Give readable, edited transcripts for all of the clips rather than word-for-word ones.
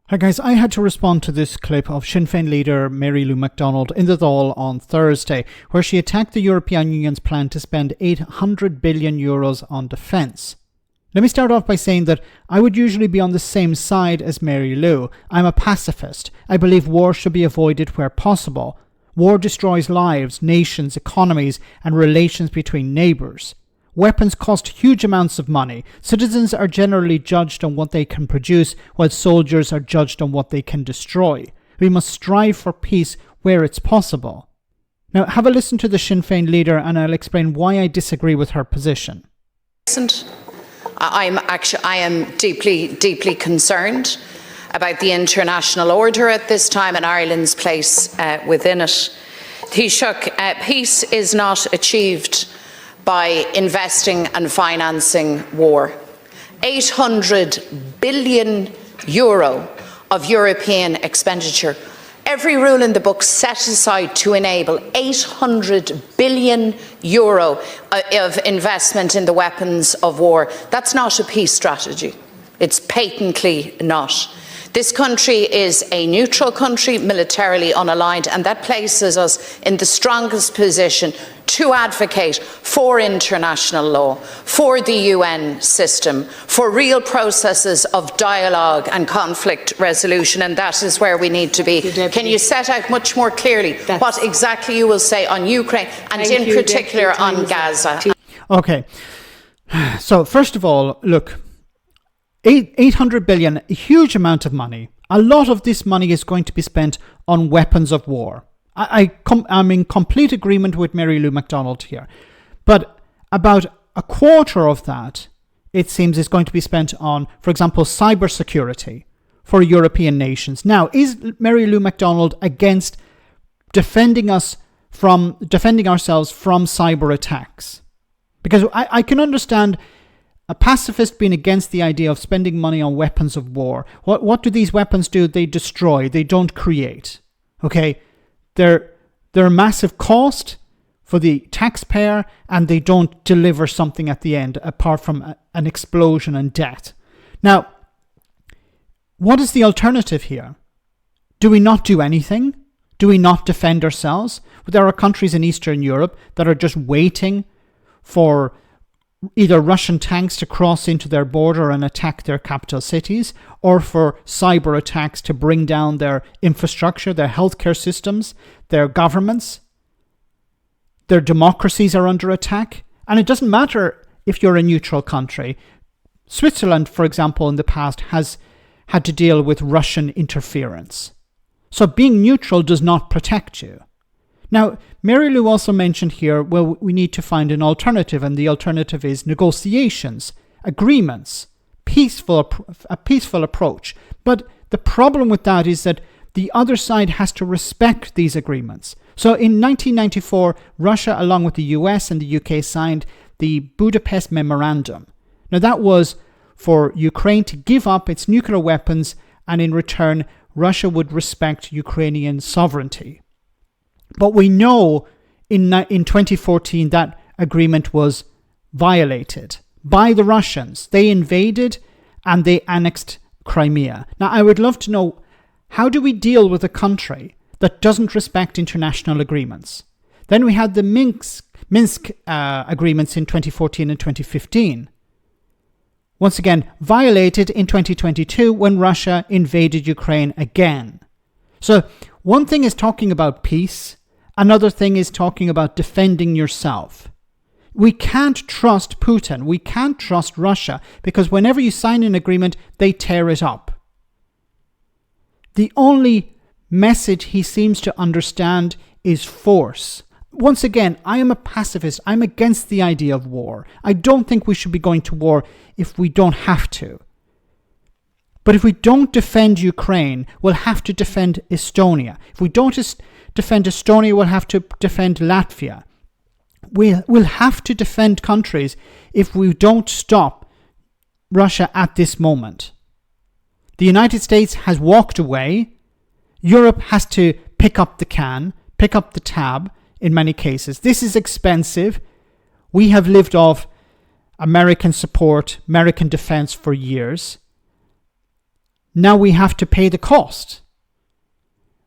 Hi guys, I had to respond to this clip of Sinn Féin leader Mary Lou McDonald in the Dáil on Thursday, where she attacked the European Union's plan to spend €800 billion on defence. Let me start off by saying that I would usually be on the same side as Mary Lou. I'm a pacifist. I believe war should be avoided where possible. War destroys lives, nations, economies, and relations between neighbours. Weapons cost huge amounts of money. Citizens are generally judged on what they can produce, while soldiers are judged on what they can destroy. We must strive for peace where it's possible. Now, have a listen to the Sinn Féin leader and I'll explain why I disagree with her position. I am deeply concerned about the international order at this time and Ireland's place within it. Taoiseach, peace is not achieved by investing and financing war. €800 billion of European expenditure. Every rule in the book set aside to enable €800 billion of investment in the weapons of war. That's not a peace strategy. It's patently not. This country is a neutral country, militarily unaligned, and that places us in the strongest position to advocate for international law, for the UN system, for real processes of dialogue and conflict resolution, and that is where we need to be. Can you set out much more clearly what exactly you will say on Ukraine and in particular on Gaza? Okay, so first of all, look, 800 billion, a huge amount of money. A lot of this money is going to be spent on weapons of war. I'm in complete agreement with Mary Lou McDonald here. But about a quarter of that, it seems, is going to be spent on, for example, cybersecurity for European nations. Now, is Mary Lou McDonald against defending ourselves from cyber attacks? Because I can understand a pacifist being against the idea of spending money on weapons of war. What do these weapons do? They destroy. They don't create. Okay? They're a massive cost for the taxpayer, and they don't deliver something at the end apart from an explosion and death. Now, what is the alternative here? Do we not do anything? Do we not defend ourselves? There are countries in Eastern Europe that are just waiting for either Russian tanks to cross into their border and attack their capital cities, or for cyber attacks to bring down their infrastructure, their healthcare systems, their governments. Their democracies are under attack. And it doesn't matter if you're a neutral country. Switzerland, for example, in the past has had to deal with Russian interference. So being neutral does not protect you. Now, Mary Lou also mentioned here, well, we need to find an alternative, and the alternative is negotiations, agreements, a peaceful approach. But the problem with that is that the other side has to respect these agreements. So in 1994, Russia, along with the US and the UK, signed the Budapest Memorandum. Now, that was for Ukraine to give up its nuclear weapons, and in return, Russia would respect Ukrainian sovereignty. But we know in 2014 that agreement was violated by the Russians. They invaded and they annexed Crimea. Now, I would love to know, how do we deal with a country that doesn't respect international agreements? Then we had the Minsk agreements in 2014 and 2015. Once again, violated in 2022 when Russia invaded Ukraine again. So one thing is talking about peace. Another thing is talking about defending yourself. We can't trust Putin. We can't trust Russia, because whenever you sign an agreement, they tear it up. The only message he seems to understand is force. Once again, I am a pacifist. I'm against the idea of war. I don't think we should be going to war if we don't have to. But if we don't defend Ukraine, we'll have to defend Estonia. If we don't defend Estonia, we'll have to defend Latvia. We'll have to defend countries if we don't stop Russia at this moment. The United States has walked away. Europe has to pick up the tab in many cases. This is expensive. We have lived off American support, American defense for years. now we have to pay the cost.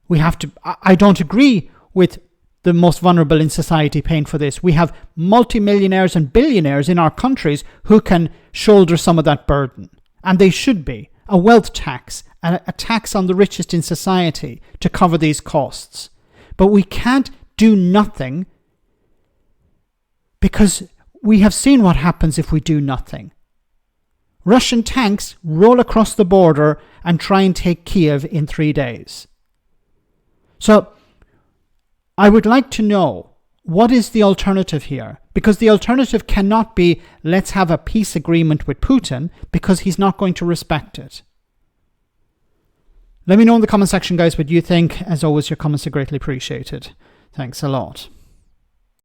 I don't agree with the most vulnerable in society paying for this. We have multimillionaires and billionaires in our countries who can shoulder some of that burden. And they should be. A wealth tax, a tax on the richest in society to cover these costs. But we can't do nothing, because we have seen what happens if we do nothing. Russian tanks roll across the border and try and take Kiev in 3 days. So I would like to know, what is the alternative here? Because the alternative cannot be, let's have a peace agreement with Putin, because he's not going to respect it. Let me know in the comment section, guys, what you think. As always, your comments are greatly appreciated. Thanks a lot.